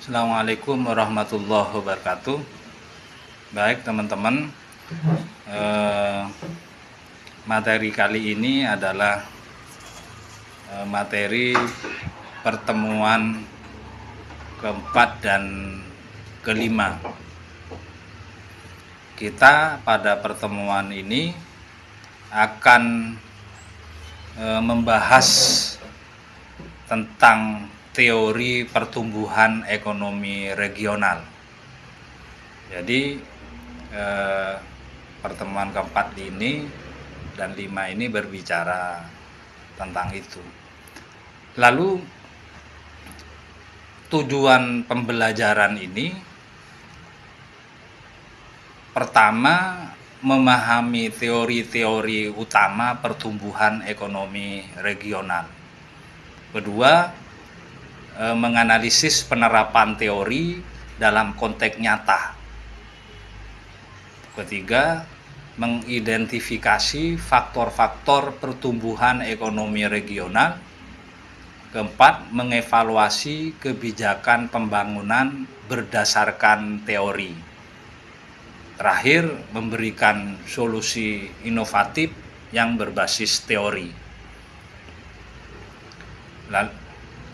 Assalamualaikum warahmatullahi wabarakatuh. Baik teman-teman, materi kali ini adalah materi pertemuan keempat dan kelima. Kita pada pertemuan ini akan membahas tentang teori pertumbuhan ekonomi regional. Jadi pertemuan keempat ini dan 5 ini berbicara tentang itu. Lalu tujuan pembelajaran ini pertama memahami teori-teori utama pertumbuhan ekonomi regional. Kedua, menganalisis penerapan teori dalam konteks nyata. Ketiga, mengidentifikasi faktor-faktor pertumbuhan ekonomi regional. Keempat, mengevaluasi kebijakan pembangunan berdasarkan teori. Terakhir, memberikan solusi inovatif yang berbasis teori.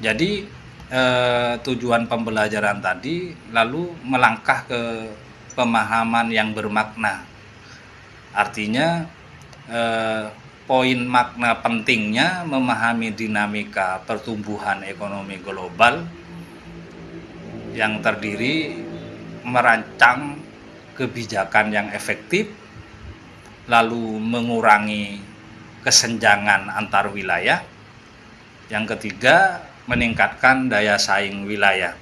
Jadi tujuan pembelajaran tadi lalu melangkah ke pemahaman yang bermakna. Artinya poin makna pentingnya memahami dinamika pertumbuhan ekonomi global yang terdiri merancang kebijakan yang efektif, lalu mengurangi kesenjangan antar wilayah. Yang ketiga, meningkatkan daya saing wilayah.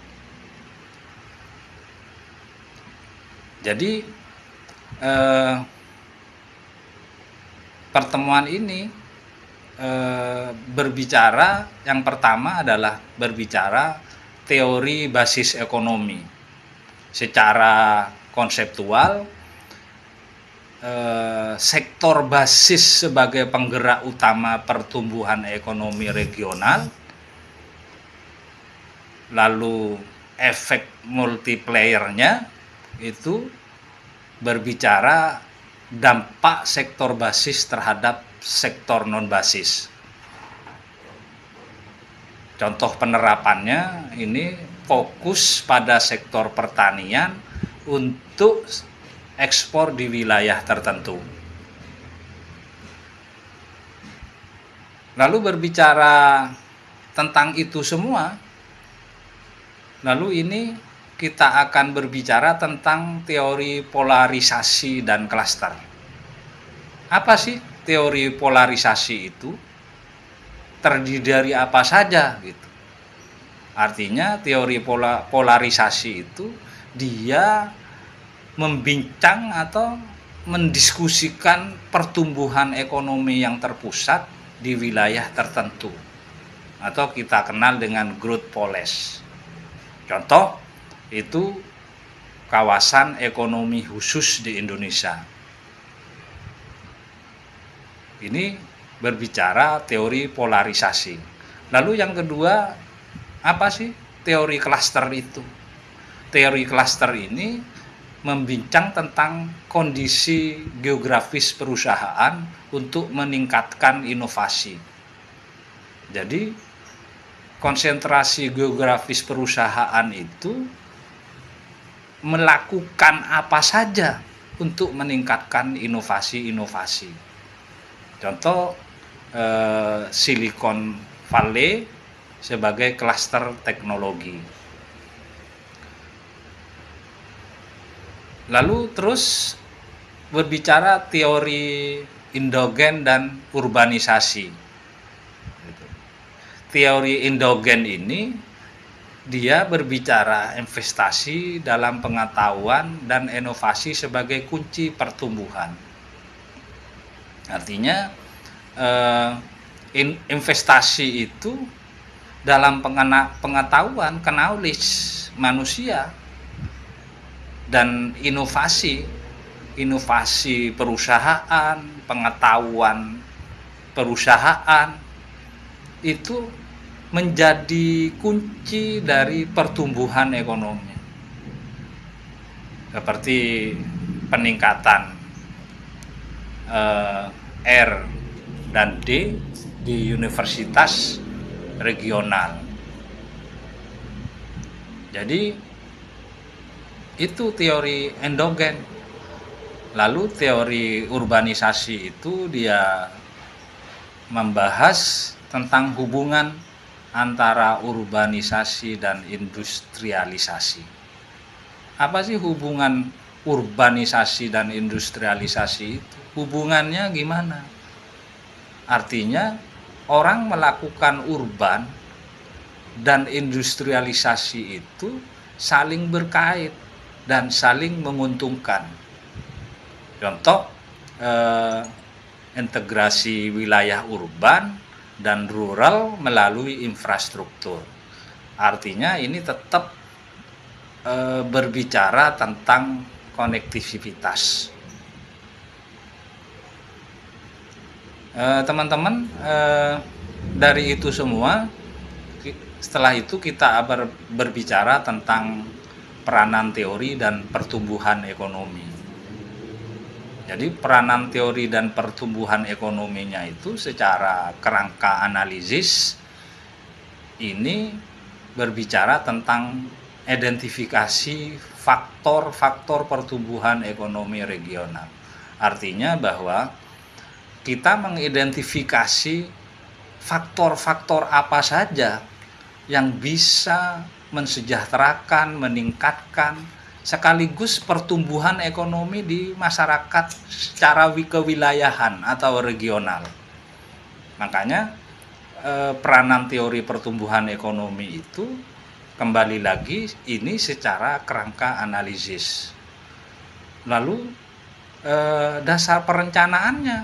Jadi pertemuan ini berbicara, yang pertama adalah berbicara teori basis ekonomi. Secara konseptual, sektor basis sebagai penggerak utama pertumbuhan ekonomi regional, lalu efek multiplayernya itu berbicara dampak sektor basis terhadap sektor non basis. Contoh penerapannya ini fokus pada sektor pertanian untuk ekspor di wilayah tertentu. Lalu berbicara tentang itu semua, lalu ini kita akan berbicara tentang teori polarisasi dan klaster. Apa sih teori polarisasi itu? Terdiri dari apa saja gitu. Artinya teori polarisasi itu dia membincang atau mendiskusikan pertumbuhan ekonomi yang terpusat di wilayah tertentu atau kita kenal dengan growth poles. Contoh itu kawasan ekonomi khusus di Indonesia. Ini berbicara teori polarisasi. Lalu yang kedua, apa sih teori klaster itu? Teori klaster ini membincang tentang kondisi geografis perusahaan untuk meningkatkan inovasi. Jadi konsentrasi geografis perusahaan itu melakukan apa saja untuk meningkatkan inovasi-inovasi. Contoh Silicon Valley sebagai klaster teknologi. Lalu terus berbicara teori endogen dan urbanisasi. Teori endogen ini dia berbicara investasi dalam pengetahuan dan inovasi sebagai kunci pertumbuhan. Artinya investasi itu dalam pengetahuan, knowledge manusia, dan inovasi perusahaan, pengetahuan perusahaan itu menjadi kunci dari pertumbuhan ekonomi, seperti peningkatan R dan D di universitas regional. Jadi itu teori endogen. Lalu teori urbanisasi itu dia membahas tentang hubungan antara urbanisasi dan industrialisasi. Apa sih hubungan urbanisasi dan industrialisasi itu? Hubungannya gimana? Artinya orang melakukan urban dan industrialisasi itu saling berkait dan saling menguntungkan. Contoh, integrasi wilayah urban dan rural melalui infrastruktur. Artinya ini tetap berbicara tentang konektivitas. Teman-teman, dari itu semua, setelah itu kita berbicara tentang peranan teori dan pertumbuhan ekonomi. Jadi peranan teori dan pertumbuhan ekonominya itu secara kerangka analisis ini berbicara tentang identifikasi faktor-faktor pertumbuhan ekonomi regional. Artinya bahwa kita mengidentifikasi faktor-faktor apa saja yang bisa mensejahterakan, meningkatkan, sekaligus pertumbuhan ekonomi di masyarakat secara kewilayahan atau regional. Makanya peranan teori pertumbuhan ekonomi itu kembali lagi ini secara kerangka analisis. Lalu dasar perencanaannya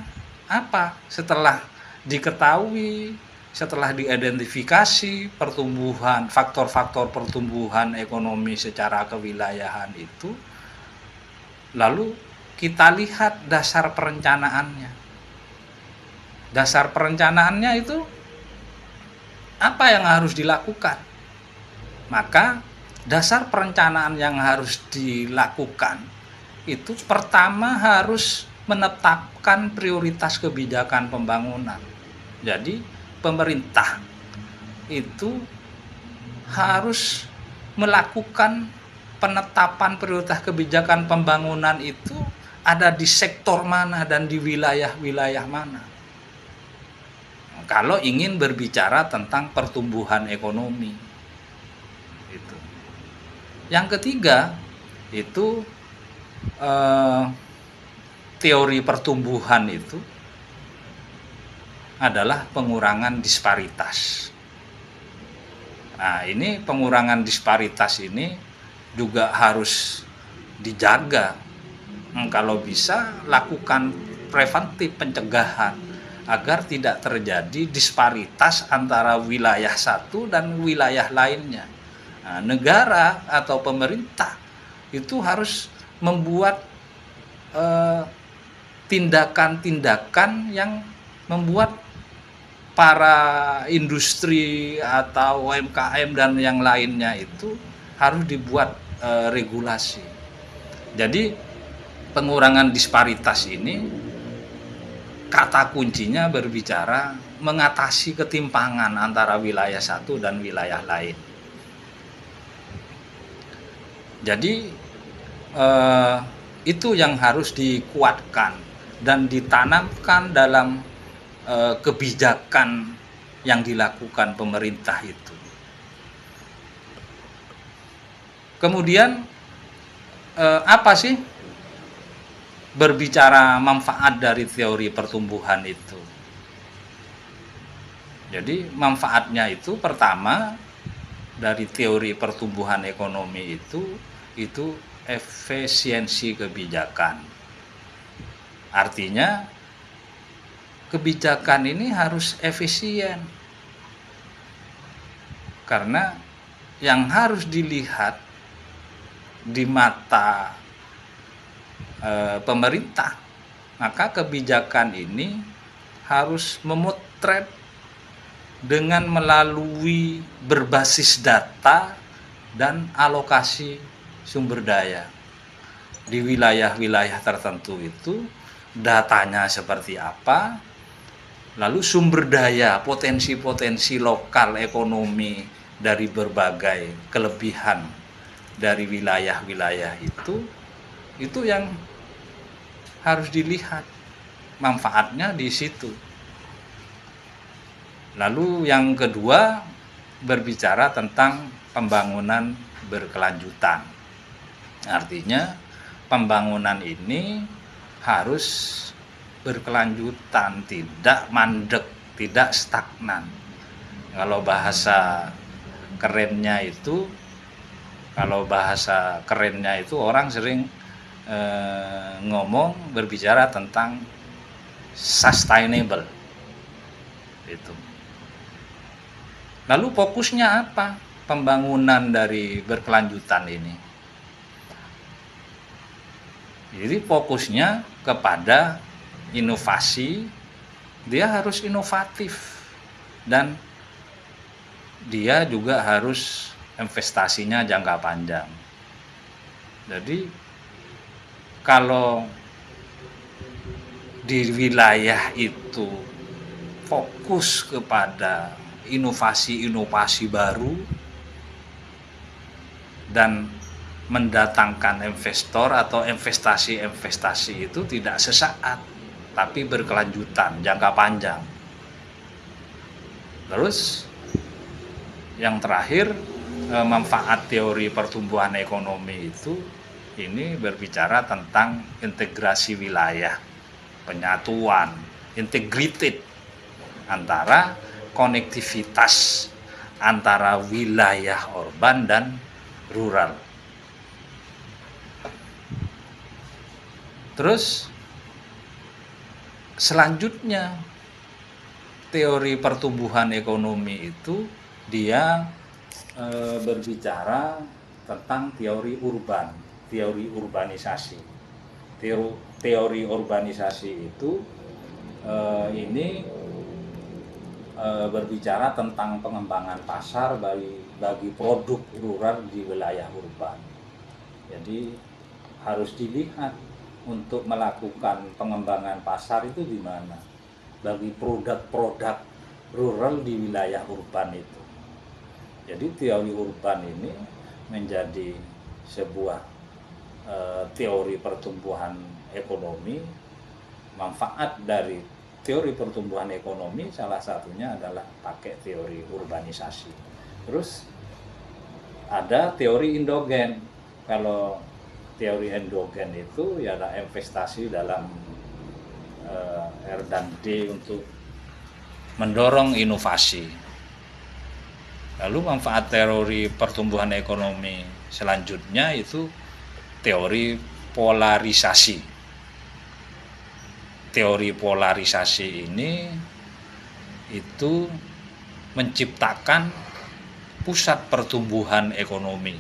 apa? Setelah diketahui, setelah diidentifikasi pertumbuhan, faktor-faktor pertumbuhan ekonomi secara kewilayahan itu, lalu kita lihat dasar perencanaannya. Dasar perencanaannya itu apa yang harus dilakukan? Maka dasar perencanaan yang harus dilakukan itu pertama harus menetapkan prioritas kebijakan pembangunan. Jadi pemerintah itu harus melakukan penetapan prioritas kebijakan pembangunan itu ada di sektor mana dan di wilayah-wilayah mana. Kalau ingin berbicara tentang pertumbuhan ekonomi. Itu. Yang ketiga itu teori pertumbuhan itu adalah pengurangan disparitas. Nah, ini pengurangan disparitas ini juga harus dijaga. Kalau bisa lakukan preventif pencegahan agar tidak terjadi disparitas antara wilayah satu dan wilayah lainnya. Nah, negara atau pemerintah itu harus membuat tindakan-tindakan yang membuat para industri atau UMKM dan yang lainnya itu harus dibuat regulasi. Jadi pengurangan disparitas ini kata kuncinya berbicara mengatasi ketimpangan antara wilayah satu dan wilayah lain. Jadi itu yang harus dikuatkan dan ditanamkan dalam kebijakan yang dilakukan pemerintah itu. Kemudian apa sih berbicara manfaat dari teori pertumbuhan itu? Jadi manfaatnya itu pertama dari teori pertumbuhan ekonomi itu efisiensi kebijakan. Artinya kebijakan ini harus efisien, karena yang harus dilihat di mata pemerintah, maka kebijakan ini harus memotret dengan melalui berbasis data dan alokasi sumber daya. Di wilayah-wilayah tertentu itu datanya seperti apa, lalu sumber daya, potensi-potensi lokal ekonomi dari berbagai kelebihan dari wilayah-wilayah itu yang harus dilihat manfaatnya di situ. Lalu yang kedua, berbicara tentang pembangunan berkelanjutan. Artinya pembangunan ini harus berkelanjutan, tidak mandek, tidak stagnan. Kalau bahasa kerennya itu orang sering berbicara tentang sustainable itu. Lalu fokusnya apa pembangunan dari berkelanjutan ini? Jadi fokusnya kepada inovasi, dia harus inovatif dan dia juga harus investasinya jangka panjang. Jadi kalau di wilayah itu fokus kepada inovasi-inovasi baru dan mendatangkan investor atau investasi-investasi itu tidak sesaat, tapi berkelanjutan, jangka panjang. Terus yang terakhir, manfaat teori pertumbuhan ekonomi itu ini berbicara tentang integrasi wilayah, penyatuan, integrated antara konektivitas antara wilayah urban dan rural. Terus selanjutnya teori pertumbuhan ekonomi itu dia berbicara tentang teori urban, teori urbanisasi. Teori urbanisasi itu ini berbicara tentang pengembangan pasar bagi produk rural di wilayah urban. Jadi harus dilihat untuk melakukan pengembangan pasar itu di mana bagi produk-produk rural di wilayah urban itu. Jadi teori urban ini menjadi sebuah teori pertumbuhan ekonomi. Manfaat dari teori pertumbuhan ekonomi salah satunya adalah pakai teori urbanisasi. Terus ada teori endogen. Kalau teori endogen itu ya ada investasi dalam R&D untuk mendorong inovasi. Lalu manfaat teori pertumbuhan ekonomi selanjutnya itu teori polarisasi. Teori polarisasi ini itu menciptakan pusat pertumbuhan ekonomi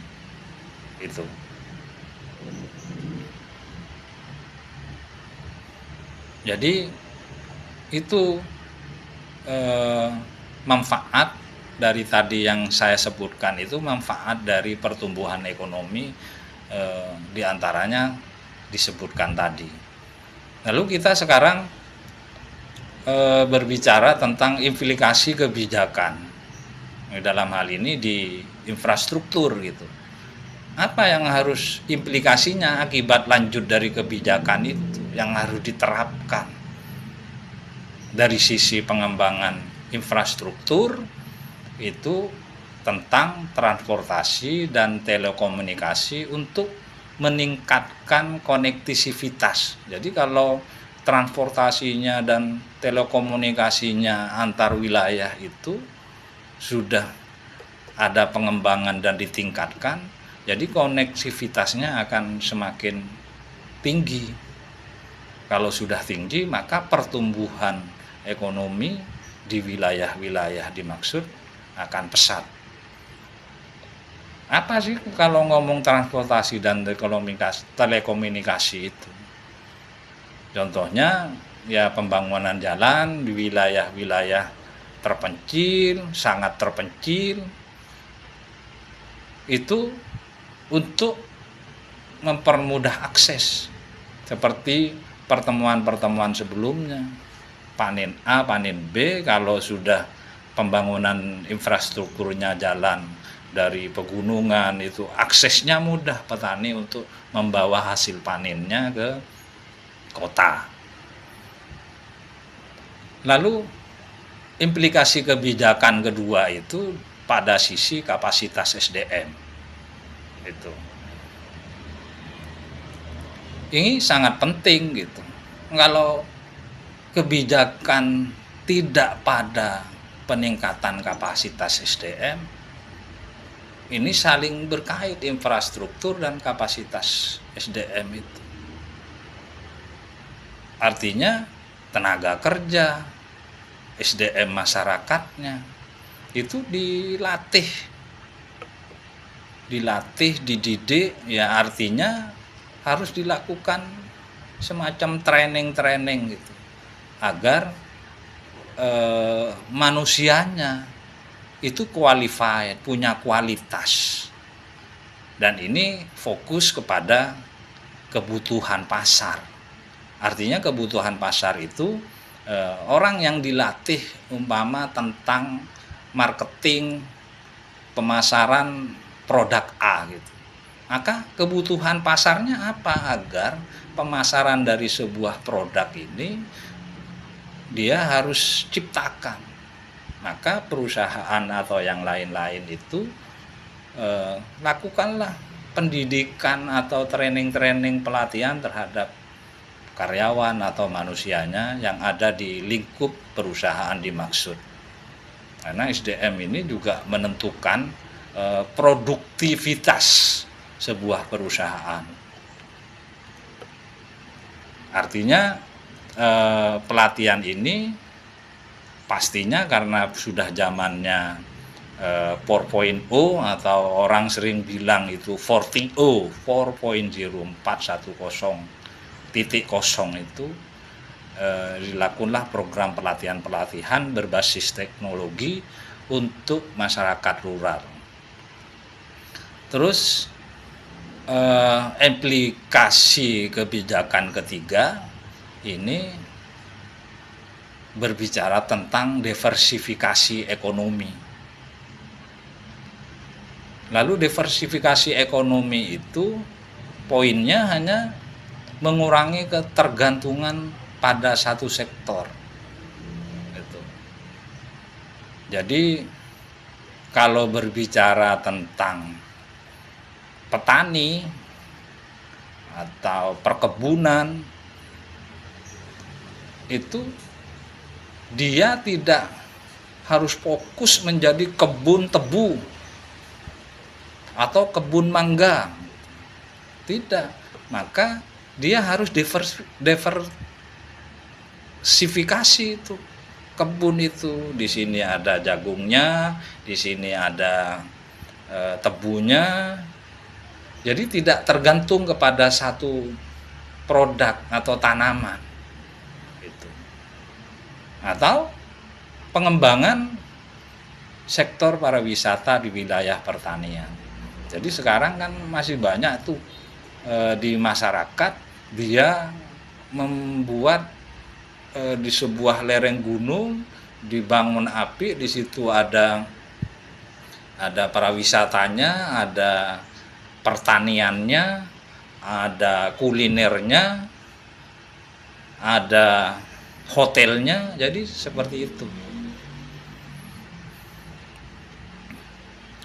itu. Jadi itu manfaat dari tadi yang saya sebutkan itu manfaat dari pertumbuhan ekonomi, diantaranya disebutkan tadi. Lalu kita sekarang berbicara tentang implikasi kebijakan dalam hal ini di infrastruktur gitu. Apa yang harus implikasinya akibat lanjut dari kebijakan itu yang harus diterapkan dari sisi pengembangan infrastruktur itu tentang transportasi dan telekomunikasi untuk meningkatkan konektivitas. Jadi kalau transportasinya dan telekomunikasinya antar wilayah itu sudah ada pengembangan dan ditingkatkan, jadi konektivitasnya akan semakin tinggi. Kalau sudah tinggi, maka pertumbuhan ekonomi di wilayah-wilayah dimaksud akan pesat. Apa sih kalau ngomong transportasi dan telekomunikasi itu? Contohnya ya pembangunan jalan di wilayah-wilayah terpencil, sangat terpencil, itu untuk mempermudah akses seperti pertemuan-pertemuan sebelumnya, panen A, panen B. Kalau sudah pembangunan infrastrukturnya jalan dari pegunungan, itu aksesnya mudah petani untuk membawa hasil panennya ke kota. Lalu implikasi kebijakan kedua itu pada sisi kapasitas SDM. Itu. Ini sangat penting gitu. Kalau kebijakan tidak pada peningkatan kapasitas SDM, ini saling berkait infrastruktur dan kapasitas SDM itu. Artinya tenaga kerja, SDM masyarakatnya itu dilatih, dididik, ya artinya harus dilakukan semacam training gitu agar manusianya itu qualified, punya kualitas, dan ini fokus kepada kebutuhan pasar. Artinya kebutuhan pasar itu orang yang dilatih umpama tentang marketing, pemasaran produk A gitu. Maka kebutuhan pasarnya apa agar pemasaran dari sebuah produk ini dia harus ciptakan. Maka perusahaan atau yang lain-lain itu lakukanlah pendidikan atau training pelatihan terhadap karyawan atau manusianya yang ada di lingkup perusahaan dimaksud. Karena SDM ini juga menentukan produktivitas sebuah perusahaan. Artinya pelatihan ini pastinya karena sudah zamannya 4.0 atau orang sering bilang itu 4.0, 4.0 itu dilakukanlah program pelatihan berbasis teknologi untuk masyarakat rural. Terus implikasi kebijakan ketiga ini berbicara tentang diversifikasi ekonomi. Lalu diversifikasi ekonomi itu poinnya hanya mengurangi ketergantungan pada satu sektor. Gitu. Jadi kalau berbicara tentang petani atau perkebunan, itu dia tidak harus fokus menjadi kebun tebu atau kebun mangga. Tidak. Maka dia harus diversifikasi itu kebun itu. Di sini ada jagungnya, di sini ada tebunya. Jadi tidak tergantung kepada satu produk atau tanaman. Gitu. Atau pengembangan sektor pariwisata di wilayah pertanian. Jadi sekarang kan masih banyak tuh di masyarakat dia membuat di sebuah lereng gunung dibangun apik, di situ ada pariwisatanya, ada pertaniannya, ada kulinernya, ada hotelnya, jadi seperti itu.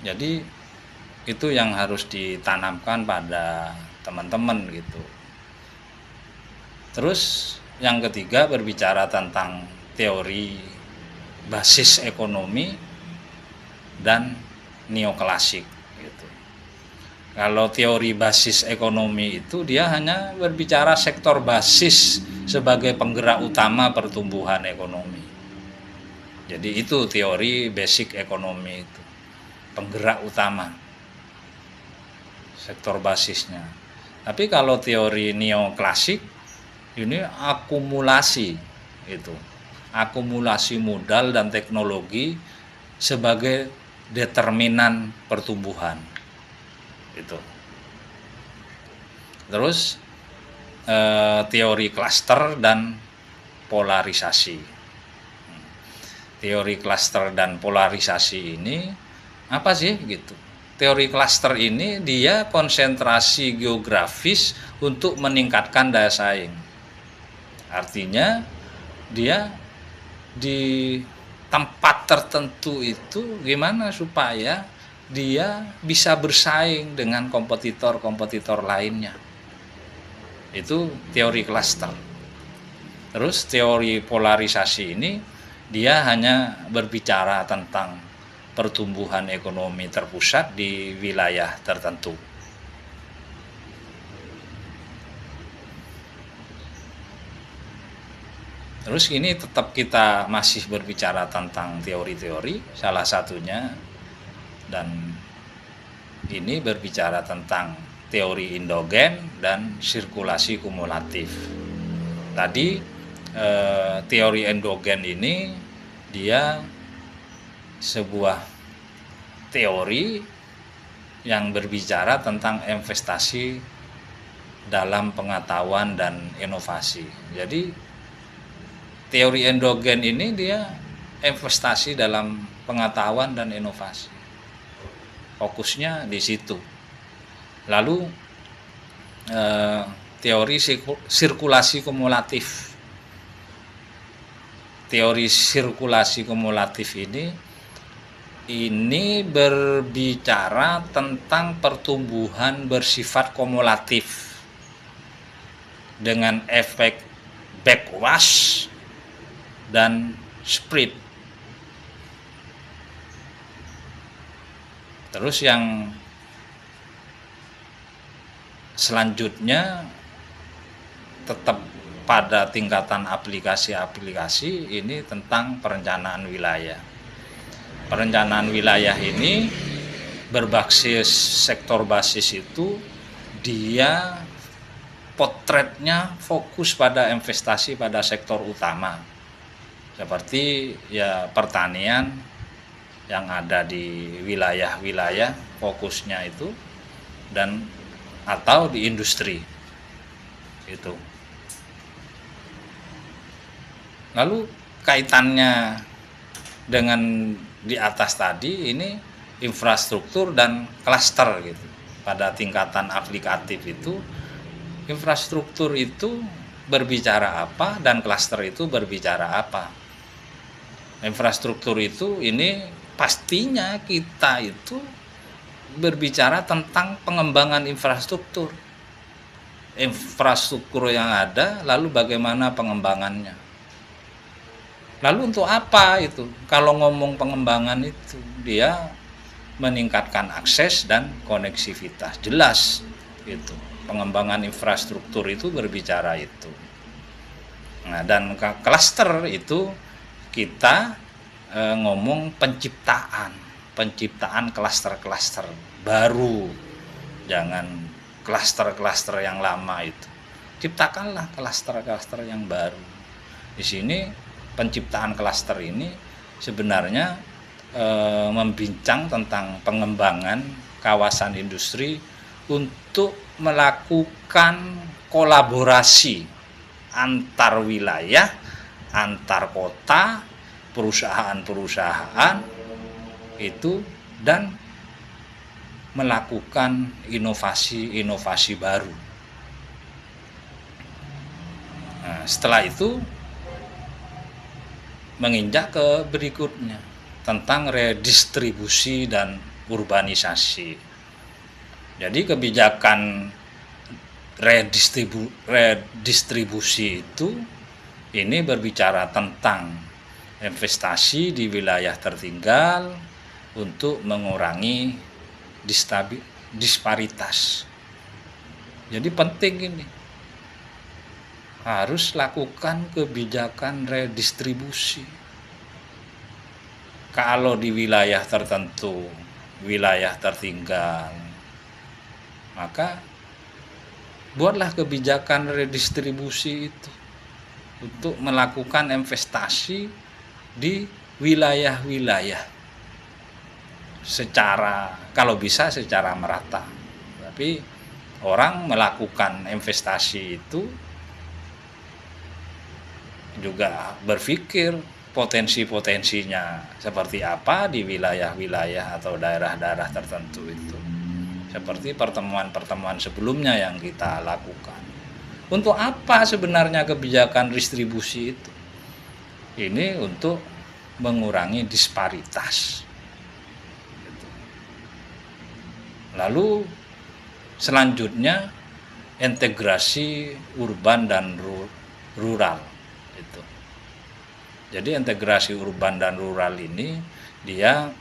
Jadi itu yang harus ditanamkan pada teman-teman gitu. Terus yang ketiga berbicara tentang teori basis ekonomi dan neoklasik gitu. Kalau teori basis ekonomi itu dia hanya berbicara sektor basis sebagai penggerak utama pertumbuhan ekonomi. Jadi itu teori basic ekonomi itu, penggerak utama, sektor basisnya. Tapi kalau teori neoklasik ini akumulasi itu. akumulasi modal dan teknologi sebagai determinan pertumbuhan. Itu. Terus teori klaster dan polarisasi. Teori klaster dan polarisasi ini apa sih gitu? Teori klaster ini dia konsentrasi geografis untuk meningkatkan daya saing. Artinya dia di tempat tertentu itu gimana supaya dia bisa bersaing dengan kompetitor-kompetitor lainnya. Itu teori klaster. Terus teori polarisasi ini dia hanya berbicara tentang pertumbuhan ekonomi terpusat di wilayah tertentu. Terus ini tetap kita masih berbicara tentang teori-teori, salah satunya, dan ini berbicara tentang teori endogen dan sirkulasi kumulatif. Tadi teori endogen ini dia sebuah teori yang berbicara tentang investasi dalam pengetahuan dan inovasi. Jadi teori endogen ini dia investasi dalam pengetahuan dan inovasi. Fokusnya di situ. Lalu teori sirkulasi kumulatif. Teori sirkulasi kumulatif ini berbicara tentang pertumbuhan bersifat kumulatif dengan efek backwash dan spread. Terus yang selanjutnya tetap pada tingkatan aplikasi-aplikasi ini tentang perencanaan wilayah. Perencanaan wilayah ini berbasis sektor basis itu dia potretnya fokus pada investasi pada sektor utama. Seperti ya pertanian yang ada di wilayah-wilayah fokusnya itu dan atau di industri itu. Lalu kaitannya dengan di atas tadi ini infrastruktur dan klaster gitu. Pada tingkatan aplikatif itu infrastruktur itu berbicara apa dan klaster itu berbicara apa. Infrastruktur itu ini pastinya kita itu berbicara tentang pengembangan infrastruktur. Infrastruktur yang ada lalu bagaimana pengembangannya. Lalu untuk apa itu? Kalau ngomong pengembangan itu, dia meningkatkan akses dan koneksivitas. Jelas itu. Pengembangan infrastruktur itu berbicara itu. Nah, dan klaster itu kita ngomong penciptaan klaster-klaster baru. Jangan klaster-klaster yang lama itu. Ciptakanlah klaster-klaster yang baru. Di sini penciptaan klaster ini sebenarnya membincang tentang pengembangan kawasan industri untuk melakukan kolaborasi antar wilayah, antar kota, perusahaan-perusahaan itu dan melakukan inovasi-inovasi baru. Nah, setelah itu menginjak ke berikutnya tentang redistribusi dan urbanisasi. Jadi kebijakan redistribusi itu ini berbicara tentang investasi di wilayah tertinggal untuk mengurangi disparitas. Jadi penting ini. Harus lakukan kebijakan redistribusi. Kalau di wilayah tertentu, wilayah tertinggal, maka buatlah kebijakan redistribusi itu. untuk melakukan investasi di wilayah-wilayah secara, kalau bisa secara merata. Tapi orang melakukan investasi itu juga berpikir potensi-potensinya seperti apa di wilayah-wilayah atau daerah-daerah tertentu itu. Seperti pertemuan-pertemuan sebelumnya yang kita lakukan. Untuk apa sebenarnya kebijakan distribusi itu? Ini untuk mengurangi disparitas. Lalu selanjutnya integrasi urban dan rural itu. Jadi integrasi urban dan rural ini dia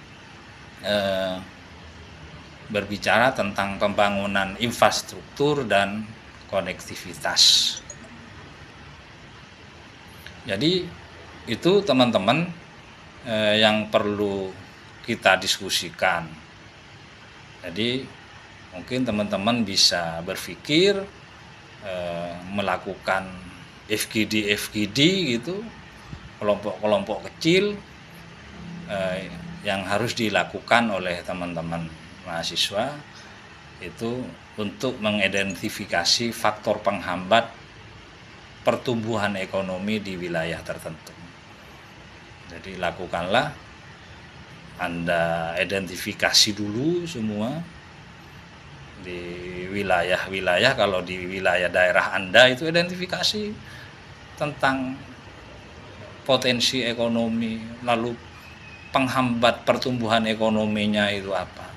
berbicara tentang pembangunan infrastruktur dan konektivitas. Jadi itu teman-teman yang perlu kita diskusikan. Jadi mungkin teman-teman bisa berpikir melakukan FGD gitu, kelompok-kelompok kecil yang harus dilakukan oleh teman-teman mahasiswa itu untuk mengidentifikasi faktor penghambat pertumbuhan ekonomi di wilayah tertentu. Jadi lakukanlah, Anda identifikasi dulu semua di wilayah-wilayah. Kalau di wilayah daerah Anda itu identifikasi tentang potensi ekonomi, lalu penghambat pertumbuhan ekonominya itu apa.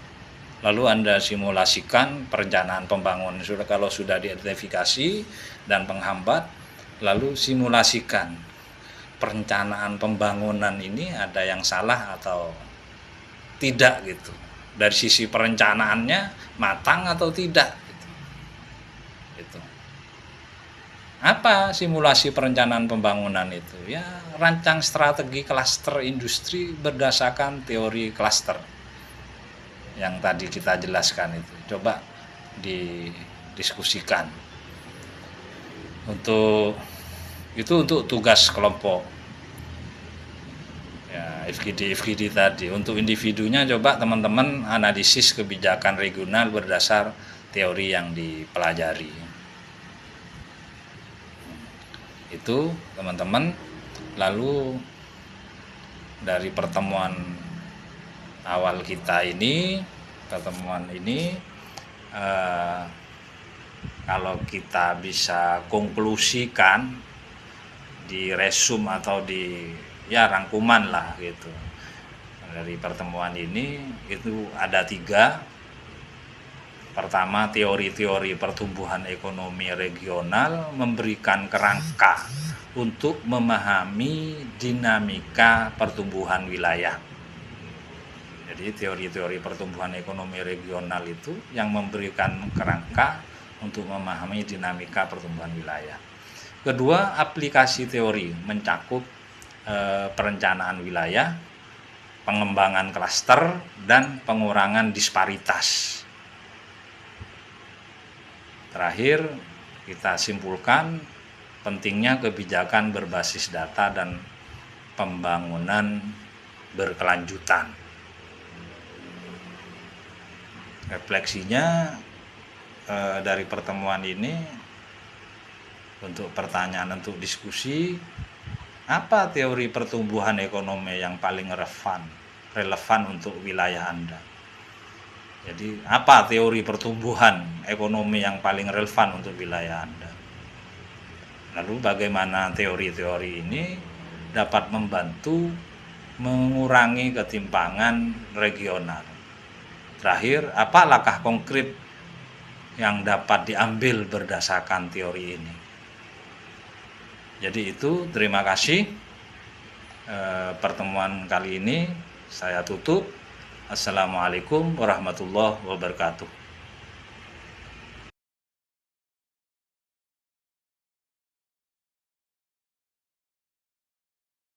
Lalu Anda simulasikan perencanaan pembangunan kalau sudah diidentifikasi dan penghambat, lalu simulasikan perencanaan pembangunan ini ada yang salah atau tidak gitu. Dari sisi perencanaannya matang atau tidak gitu. Apa simulasi perencanaan pembangunan itu? Ya, rancang strategi klaster industri berdasarkan teori klaster yang tadi kita jelaskan itu. Coba didiskusikan. Untuk tugas kelompok ya, FGD tadi. Untuk individunya coba teman-teman analisis kebijakan regional berdasar teori yang dipelajari. Itu teman-teman. Lalu dari pertemuan awal kita ini, kalau kita bisa konklusikan di resume atau di rangkuman lah gitu dari pertemuan ini, itu ada 3. Pertama, teori-teori pertumbuhan ekonomi regional memberikan kerangka untuk memahami dinamika pertumbuhan wilayah. Jadi teori-teori pertumbuhan ekonomi regional itu yang memberikan kerangka untuk memahami dinamika pertumbuhan wilayah. Kedua, aplikasi teori mencakup perencanaan wilayah, pengembangan klaster, dan pengurangan disparitas. Terakhir, kita simpulkan pentingnya kebijakan berbasis data dan pembangunan berkelanjutan. Refleksinya dari pertemuan ini, untuk pertanyaan untuk diskusi, apa teori pertumbuhan ekonomi yang paling relevan untuk wilayah Anda? Jadi apa teori pertumbuhan ekonomi yang paling relevan untuk wilayah Anda? Lalu bagaimana teori-teori ini dapat membantu mengurangi ketimpangan regional? Terakhir, apa langkah konkret yang dapat diambil berdasarkan teori ini? Jadi itu, terima kasih. Pertemuan kali ini saya tutup. Assalamualaikum warahmatullahi wabarakatuh.